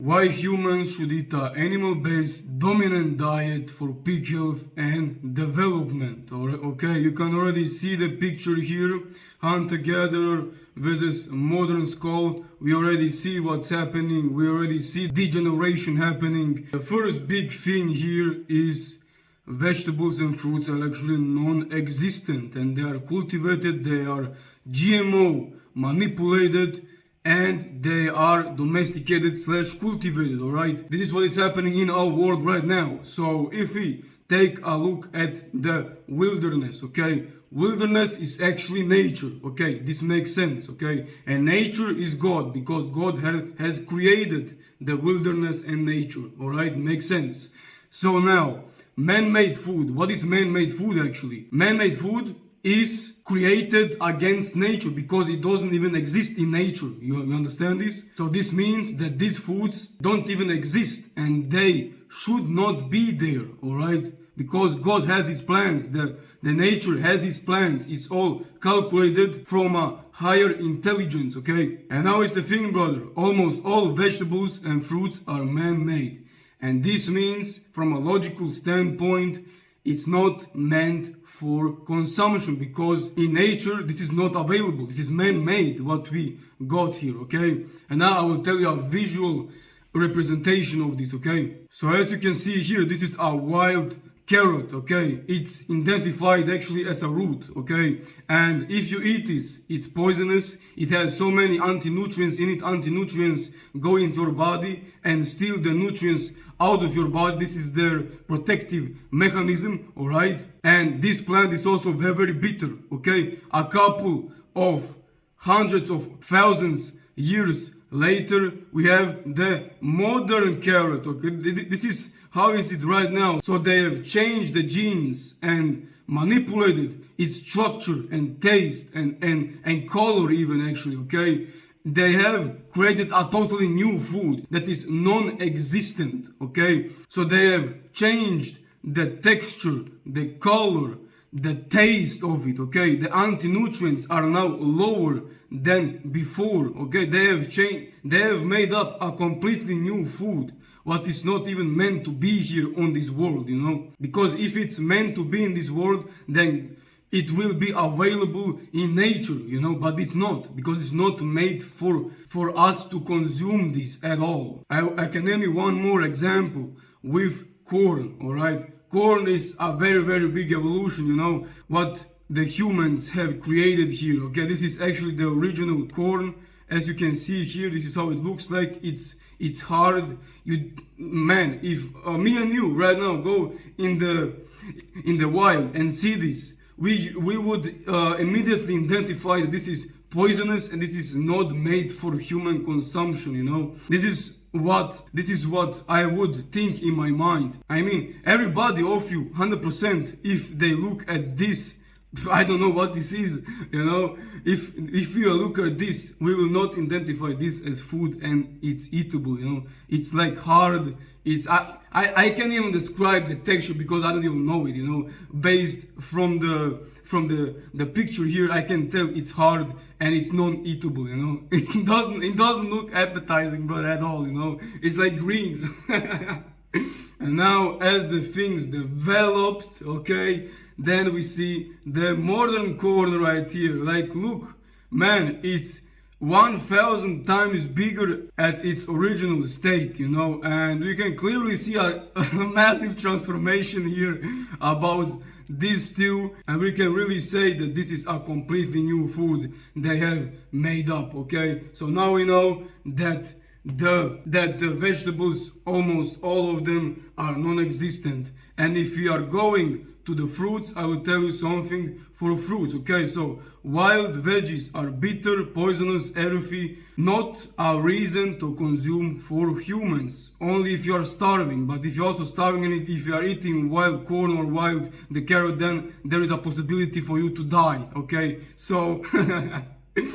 why humans should eat an animal-based dominant diet for peak health and development. Okay, you can already see the picture here. Hunter-gatherer versus modern skull. We already see what's happening. We already see degeneration happening. The first big thing here is vegetables and fruits are actually non-existent, and they are cultivated, they are GMO manipulated, and they are domesticated / cultivated. All right, this is what is happening in our world right now. So if we take a look at the wilderness, okay, wilderness is actually nature. Okay, this makes sense. Okay, and nature is God, because God has created the wilderness and nature. All right, makes sense. So now, man-made food. What is man-made food actually? Man-made food is created against nature, because it doesn't even exist in nature. You understand this? So this means that these foods don't even exist, and they should not be there. All right? Because God has his plans. The nature has his plans. It's all calculated from a higher intelligence. Okay? And now is the thing, brother. Almost all vegetables and fruits are man-made. And this means, from a logical standpoint, it's not meant for consumption, because in nature this is not available. This is man-made, what we got here, okay? And now I will tell you a visual representation of this, okay? So as you can see here, this is a wild carrot, okay? It's identified actually as a root, okay? And if you eat this, it's poisonous. It has so many anti-nutrients in it. Anti-nutrients go into your body and steal the nutrients out of your body. This is their protective mechanism, all right? And this plant is also very, very bitter, okay? A couple of hundreds of thousands years later, we have the modern carrot, okay? This is how is it right now. So they have changed the genes and manipulated its structure and taste and color even, actually, okay? They have created a totally new food that is non-existent, okay? So they have changed the texture, the color, the taste of it, okay? The anti-nutrients are now lower than before, okay? They have made up a completely new food, what is not even meant to be here on this world, you know? Because if it's meant to be in this world, then it will be available in nature, you know, but it's not, because it's not made for us to consume this at all. I can name you one more example with corn, all right? Corn is a very, very big evolution, you know, what the humans have created here, okay? This is actually the original corn. As you can see here, this is how it looks like. It's hard. Man, if me and you right now go in the wild and see this, we would immediately identify that this is poisonous and this is not made for human consumption, you know. This is what I would think in my mind. I mean, everybody of you, 100%, if they look at this, I don't know what this is, you know. If we look at this, we will not identify this as food, and it's eatable, you know. It's like hard. I can't even describe the texture, because I don't even know it, you know. Based from the picture here, I can tell it's hard and it's non-eatable, you know. It doesn't look appetizing, but at all, you know. It's like green. And now, as the things developed, okay, then we see the modern corn right here. Like, look, man, it's 1,000 times bigger at its original state, you know, and we can clearly see a massive transformation here about this stew, and we can really say that this is a completely new food they have made up, okay? So now we know that the vegetables, almost all of them, are non-existent. And if we are going to the fruits, I will tell you something for fruits, okay? So wild veggies are bitter, poisonous, earthy, not a reason to consume for humans, only if you are starving. But if you're also starving, and if you are eating wild corn or wild the carrot, then there is a possibility for you to die, okay? So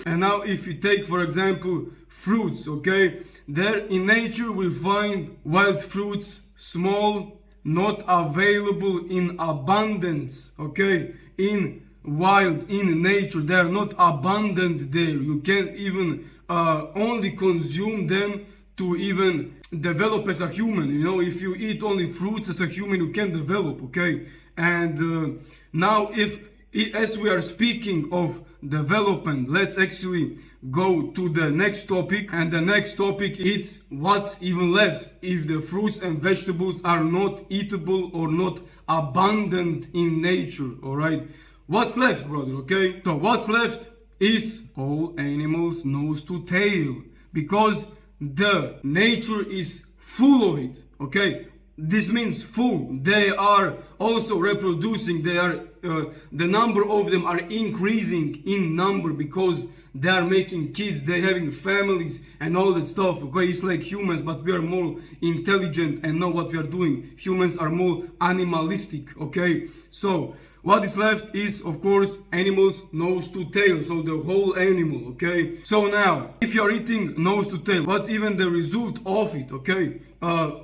and now if you take, for example, fruits, okay, there in nature we find wild fruits, small, not available in abundance, okay? In nature, they are not abundant there. You can't even only consume them to even develop as a human. You know, if you eat only fruits as a human, you can develop, okay? And now, as we are speaking of development, let's actually go to the next topic. And the next topic is what's even left if the fruits and vegetables are not eatable or not abundant in nature. All right, what's left, brother? Okay, so what's left is whole animals nose to tail, because the nature is full of it. Okay, this means full. They are also reproducing. They are the number of them are increasing in number because they are making kids, they're having families and all that stuff. Okay, it's like humans, but we are more intelligent and know what we are doing. Humans are more animalistic. Okay, so what is left is, of course, animals nose to tail, so the whole animal. Okay, so now if you are eating nose to tail, what's even the result of it? Okay,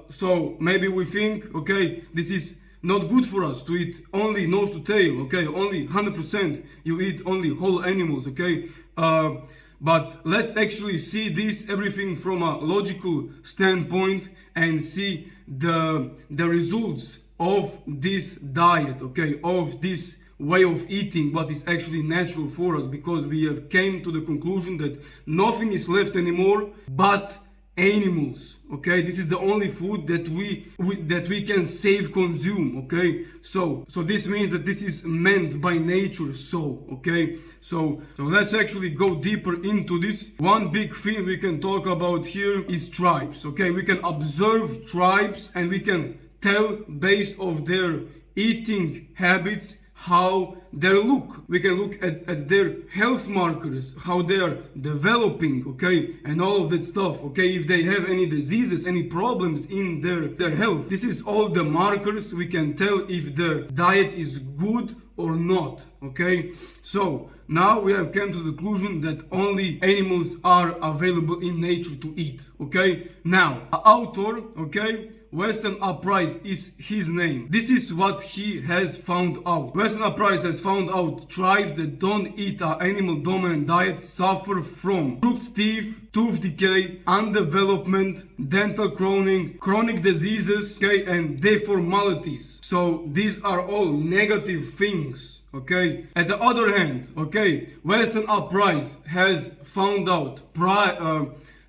so maybe we think, okay, this is not good for us to eat only nose to tail. Okay, only 100% you eat only whole animals. Okay, but let's actually see this everything from a logical standpoint and see the results of this diet, okay, of this way of eating, what is actually natural for us, because we have came to the conclusion that nothing is left anymore but animals. Okay, this is the only food that we can save consume. Okay, so this means that this is meant by nature. So okay, so let's actually go deeper into this. One big thing we can talk about here is tribes. Okay, we can observe tribes and we can tell based of their eating habits how they look. We can look at their health markers, how they are developing, okay, and all of that stuff. Okay, if they have any diseases, any problems in their health, this is all the markers we can tell if the diet is good or not. Okay, so now we have come to the conclusion that only animals are available in nature to eat. Okay, now the author, okay, Weston Uprise is his name. This is what he has found out. Weston Uprise has found out tribes that don't eat an animal dominant diet suffer from crooked teeth, tooth decay, underdevelopment, dental crowning, chronic diseases, okay, and deformalities. So these are all negative things. Okay. At the other hand, okay, Weston Uprise has found out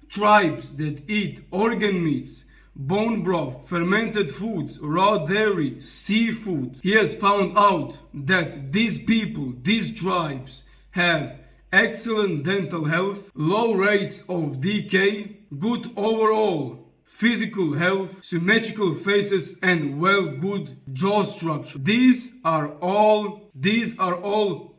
tribes that eat organ meats, bone broth, fermented foods, raw dairy, seafood. He has found out that these people, these tribes, have excellent dental health, low rates of decay, good overall physical health, symmetrical faces, and good jaw structure. These are all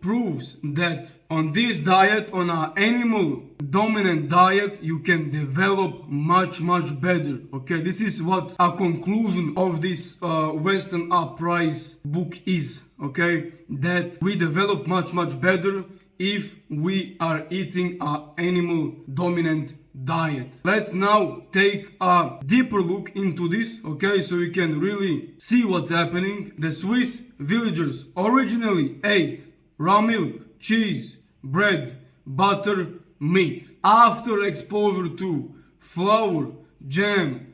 proofs that on this diet, on an animal dominant diet, you can develop much better. Okay, this is what a conclusion of this Weston Uprise book is. Okay, that we develop much better if we are eating an animal dominant diet. Let's now take a deeper look into this, okay, so you can really see what's happening. The Swiss villagers originally ate raw milk, cheese, bread, butter, meat. After exposure to flour, jam,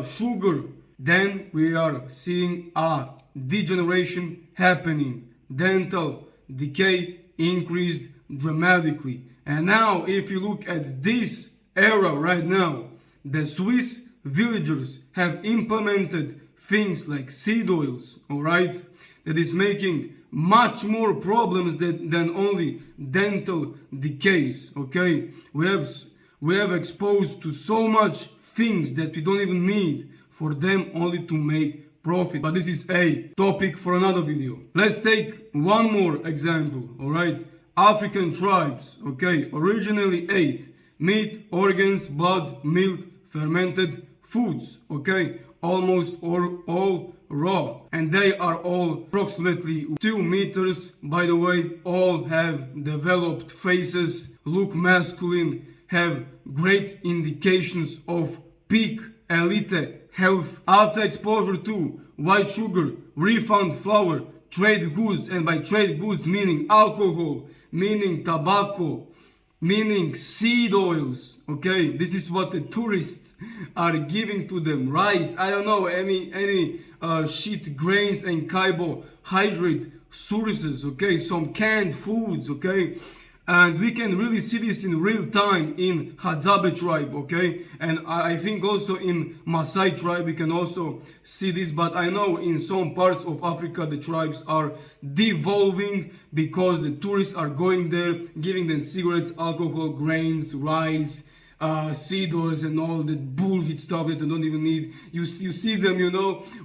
sugar, then we are seeing a degeneration happening. Dental decay increased dramatically. And now if you look at this era right now, the Swiss villagers have implemented things like seed oils, alright, that is making much more problems than only dental decays. Okay, we have exposed to so much things that we don't even need for them only to make profit. But this is a topic for another video. Let's take one more example. Alright, African tribes, okay, originally ate meat, organs, blood, milk, fermented foods, okay, almost all raw, and they are all approximately 2 meters. By the way, all have developed faces, look masculine, have great indications of peak elite health. After exposure to white sugar, refined flour, trade goods, and by trade goods meaning alcohol, meaning tobacco, meaning seed oils. Okay, this is what the tourists are giving to them. Rice, I don't know, any shit grains and carbohydrate sources. Okay, some canned foods. Okay, and we can really see this in real time in Hadzabe tribe. Okay, and I think also in Maasai tribe we can also see this, but I know in some parts of Africa the tribes are devolving because the tourists are going there, giving them cigarettes, alcohol, grains, rice, seed oils and all that bullshit stuff that they don't even need. You see them,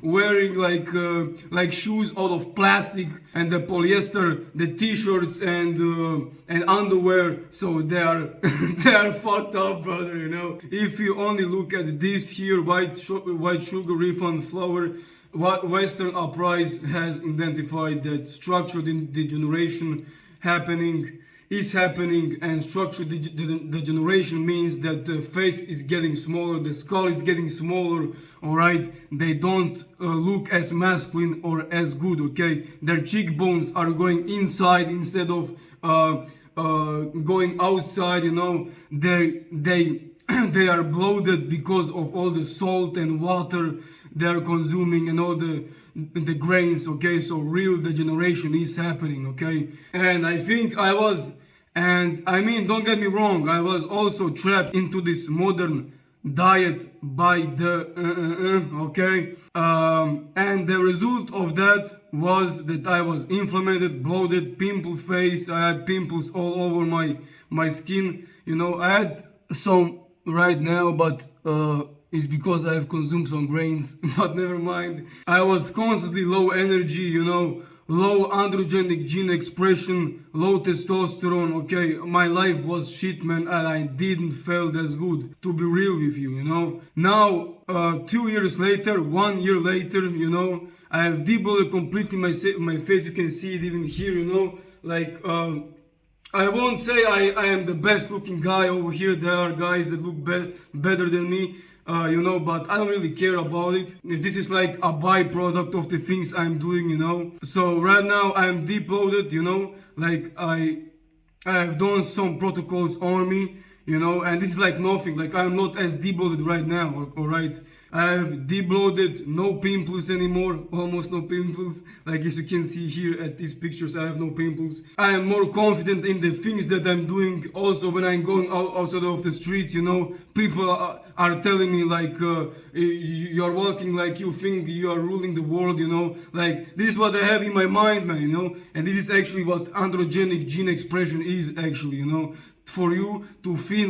wearing like shoes out of plastic, and the polyester, the t-shirts and underwear. So they are they are fucked up, brother. If you only look at this here, white sugar, refined flour. What Western Uprise has identified that structural degeneration is happening, and structural degeneration means that the face is getting smaller, the skull is getting smaller. All right, they don't look as masculine or as good. Okay, their cheekbones are going inside instead of going outside. They are bloated because of all the salt and water they are consuming and all the grains. Okay, so real degeneration is happening. Okay, and I think don't get me wrong, I was also trapped into this modern diet by the okay, and the result of that was that I was inflamed, bloated, pimple face. I had pimples all over my skin. I had some right now, but it's because I have consumed some grains. But never mind. I was constantly low energy, low androgenic gene expression, low testosterone. Okay, my life was shit, man, and I didn't feel as good, to be real with you. Now 2 years later, 1 year later, I have debloated completely my face. You can see it even here. I won't say I am the best looking guy over here. There are guys that look better than me, but I don't really care about it. If this is like a byproduct of the things I'm doing. So right now I'm deploaded, I have done some protocols on me, and this is like nothing. Like, I'm not as debloated right now, alright? I have debloated, no pimples anymore, almost no pimples. Like, as you can see here at these pictures, I have no pimples. I am more confident in the things that I'm doing. Also, when I'm going outside of the streets, people are telling me like, you're walking like you think you are ruling the world, Like, this is what I have in my mind, man, And this is actually what androgenic gene expression is actually, for you to feel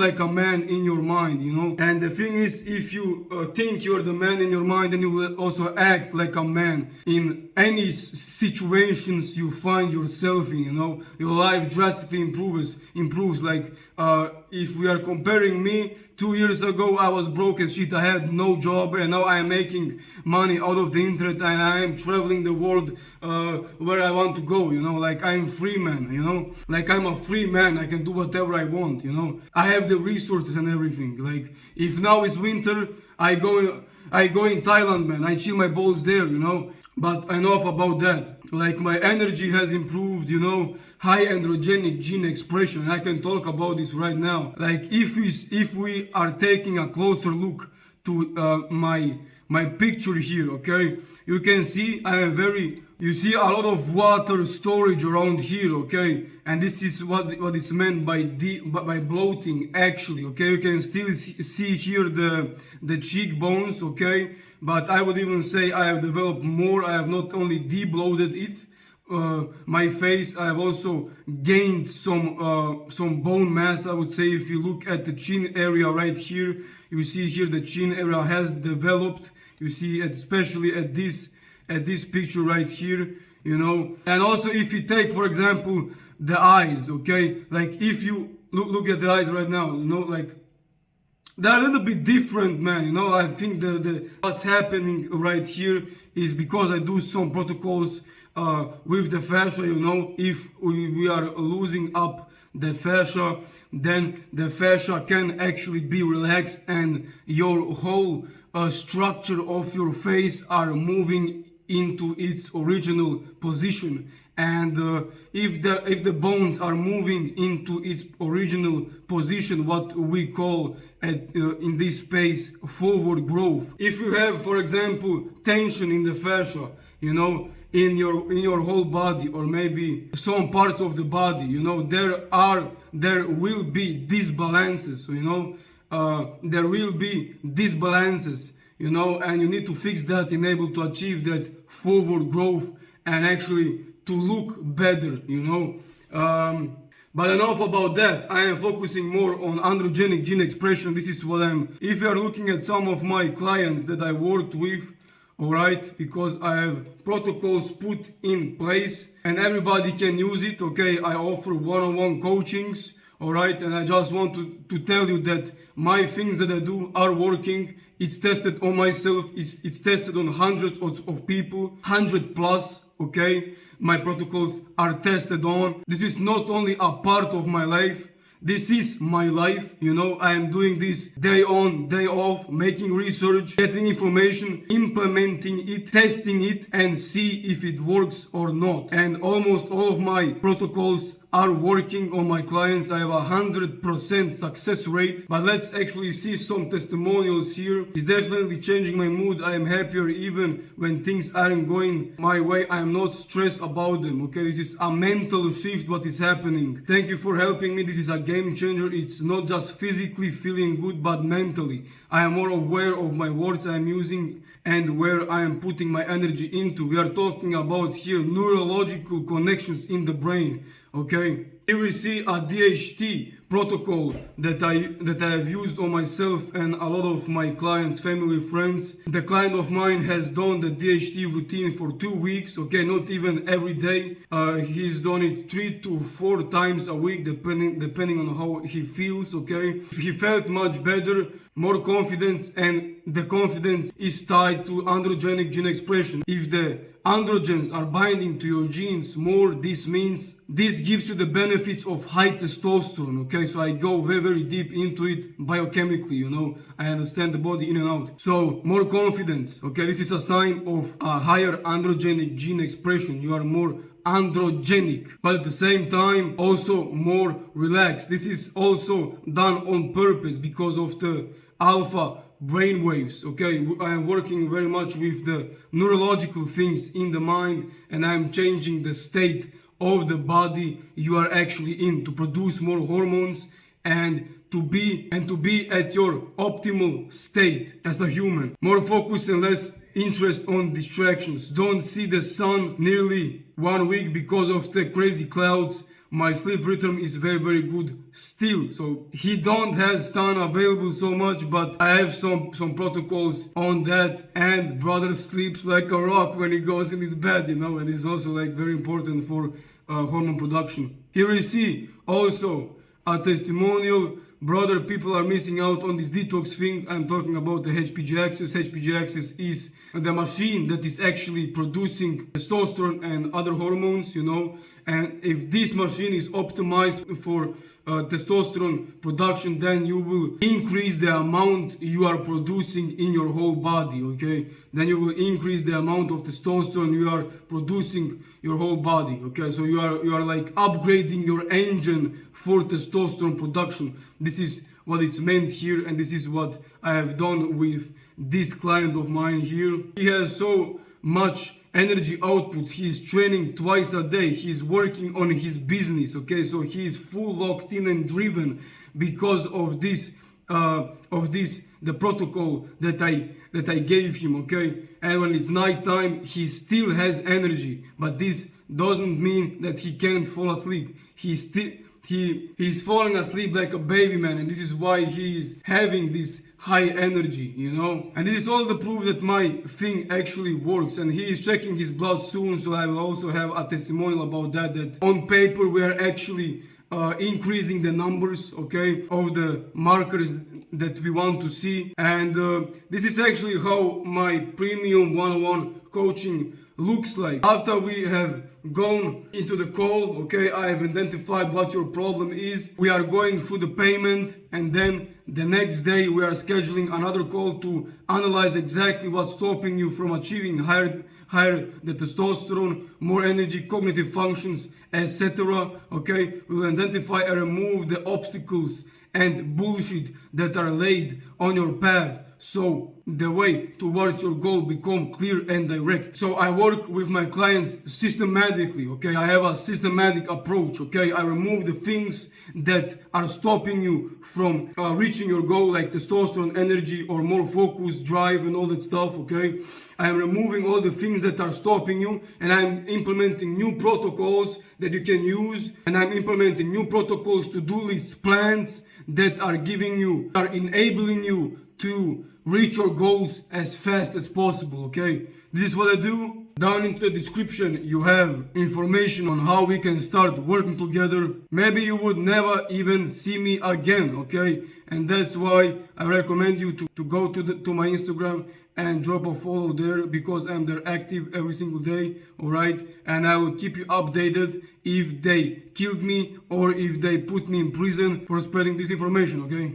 like a man in your mind. And the thing is, if you think you're the man in your mind, then you will also act like a man in any situations you find yourself in. Your life drastically improves. Like, if we are comparing me 2 years ago, I was broke as shit. I had no job, and now I am making money out of the internet, and I am traveling the world where I want to go. Like, I'm free man. Like, I'm a free man. I can do whatever I want. I have the resources and everything. Like, if now is winter, I go in Thailand, man. I chill my balls there. But enough about that. Like, my energy has improved, high androgenic gene expression. I can talk about this right now. Like, if we are taking a closer look to my picture here, okay, you can see you see a lot of water storage around here, okay, and this is what is meant by bloating actually, okay. You can still see here the cheekbones, okay, but I would even say I have developed more. I have not only debloated it, my face, I have also gained some bone mass. I would say, if you look at the chin area right here, you see here the chin area has developed. You see, especially at this picture right here, and also if you take, for example, the eyes, okay, like if you look at the eyes right now, like they're a little bit different, man. I think the what's happening right here is because I do some protocols with the fascia. If we are losing up the fascia, then the fascia can actually be relaxed, and your whole structure of your face are moving into its original position. And if the bones are moving into its original position, what we call in this space forward growth. If you have, for example, tension in the fascia, in your whole body, or maybe some parts of the body, there will be disbalances. There will be disbalances, and you need to fix that in able to achieve that forward growth and actually to look better. But enough about that. I am focusing more on androgenic gene expression. This is what if you are looking at some of my clients that I worked with, alright, because I have protocols put in place and everybody can use it, okay? I offer one-on-one coachings, alright, and I just want to tell you that my things that I do are working. It's tested on myself, it's tested on hundreds of people, 100 plus, okay? My protocols are tested on. This is not only a part of my life, this is my life. I am doing this day on, day off, making research, getting information, implementing it, testing it, and see if it works or not. And almost all of my protocols are working on my clients. I have 100% success rate. But let's actually see some testimonials here. It's definitely changing my mood. I am happier even when things aren't going my way. I am not stressed about them. Okay, this is a mental shift what is happening. Thank you for helping me. This is a game changer. It's not just physically feeling good, but mentally. I am more aware of my words I am using and where I am putting my energy into. We are talking about here neurological connections in the brain. Okay, here we see a DHT protocol that I have used on myself and a lot of my clients, family, friends. The client of mine has done the DHT routine for 2 weeks, okay, not even every day. He's done it 3 to 4 times a week, depending on how he feels, okay. He felt much better, more confidence, and the confidence is tied to androgenic gene expression. If the androgens are binding to your genes more, this means this gives you the benefits of high testosterone, okay? So I go very deep into it biochemically, I understand the body in and out. So more confidence, okay? This is a sign of a higher androgenic gene expression. You are more androgenic, but at the same time also more relaxed. This is also done on purpose because of the alpha brain waves, okay? I am working very much with the neurological things in the mind, and I am changing the state of the body you are actually in to produce more hormones and to be at your optimal state as a human. More focus and less interest on distractions. Don't see the sun nearly 1 week because of the crazy clouds. My sleep rhythm is very good still. So he don't have sun available so much, but I have some protocols on that. And brother sleeps like a rock when he goes in his bed, and it's also like very important for hormone production. Here we see also a testimonial. Brother, people are missing out on this detox thing. I'm talking about the HPG axis. HPG axis is the machine that is actually producing testosterone and other hormones, and if this machine is optimized for testosterone production, then you will increase the amount you are producing in your whole body, okay? Then you will increase the amount of testosterone you are producing your whole body, okay? So you are like upgrading your engine for testosterone production. This is what it's meant here, and this is what I have done with this client of mine here. He has so much energy output. He is training twice a day. He is working on his business, okay? So he is full locked in and driven because of this the protocol that I gave him, okay? And when it's nighttime, he still has energy, but this doesn't mean that he can't fall asleep. He's falling asleep like a baby, man, and this is why he is having this high energy, and this is all the proof that my thing actually works. And he is checking his blood soon, so I will also have a testimonial about that on paper we are actually increasing the numbers, okay, of the markers that we want to see. And this is actually how my premium one-on-one coaching looks like. After we have gone into the call, okay, I have identified what your problem is. We are going through the payment, and then the next day we are scheduling another call to analyze exactly what's stopping you from achieving higher the testosterone, more energy, cognitive functions, etc. Okay, we will identify and remove the obstacles and bullshit that are laid on your path, so the way towards your goal become clear and direct. So I work with my clients systematically, okay? I have a systematic approach, okay? I remove the things that are stopping you from reaching your goal, like testosterone, energy, or more focus, drive, and all that stuff, okay? I am removing all the things that are stopping you, and I'm implementing new protocols that you can use, and I'm implementing new protocols, to-do lists, plans that are enabling you to reach your goals as fast as possible, okay? This is what I do. Down into the description you have information on how we can start working together. Maybe you would never even see me again, okay? And that's why I recommend you to go to my Instagram and drop a follow there, because I'm there active every single day, alright? And I will keep you updated if they killed me or if they put me in prison for spreading this information, okay?